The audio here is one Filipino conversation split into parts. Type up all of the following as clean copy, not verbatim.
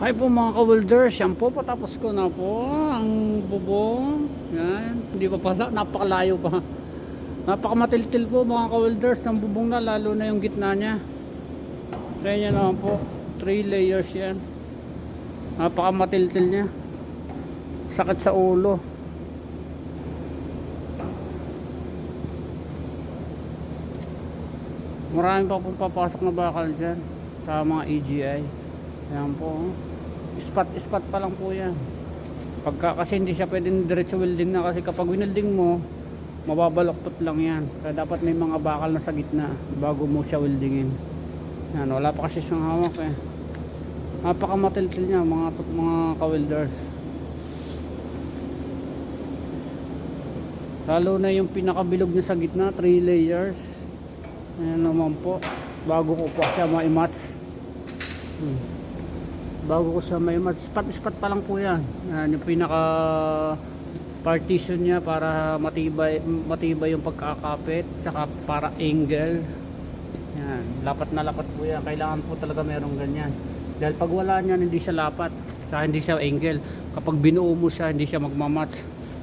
Hi po mga ka-welders, yan po, patapos ko na po ang bubong. Yan, hindi pa pala, napakalayo pa. Napakamatiltil po mga ka-welders ng bubong na, lalo na yung gitna niya. Kaya yan naman po, 3 layers yan. Napakamatiltil niya. Sakit sa ulo. Marami pa pong papasok na bakal dyan sa mga AGI. Yan po, spot pa lang po yan. Kasi hindi siya pwedeng diretso welding na, kasi kapag winelding mo mababaloktot lang yan, kaya dapat may mga bakal na sa gitna bago mo siya weldingin. Yan, wala pa kasi siyang hawak eh. Napakamatiltil niya mga ka-welders, lalo na yung pinakabilog niya sa gitna, 3 layers. Ayan naman po, bago ko pa siya ma-match. Bago ko siya ma-match, spot pa lang po yan. Yan yung pinaka partition niya para matibay yung pagkakapit, tsaka para angle. Yan, lapat na lapat po yan. Kailangan po talaga merong ganyan, dahil pag wala niyan hindi siya lapat, sa hindi siya angle. Kapag binuo mo siya hindi siya magmamatch,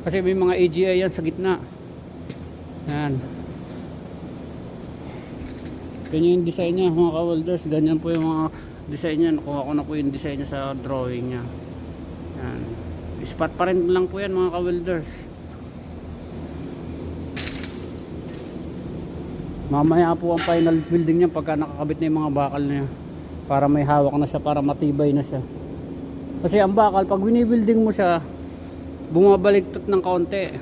kasi may mga AGI yan sa gitna. Yan, ganyan yung design niya mga ka-welders. Ganyan po yung mga design niya. Nakuha ko na po yung design niya sa drawing niya. Yan, spot pa rin lang po yan mga ka-welders. Mamaya po ang final building niya pagka nakakabit na yung mga bakal niya, para may hawak na siya, para matibay na siya. Kasi ang bakal pag wini-building mo siya bumabaliktot ng kaunti,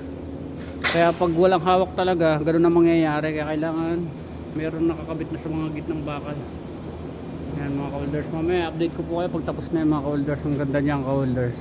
kaya pag walang hawak talaga ganoon ang mangyayari. Kaya kailangan meron nakakabit na sa mga gitnang bakal. Yan mga ka-welders, mamaya update ko po kayo pag tapos na yung mga ka-welders. Ang ganda niya ang ka-welders.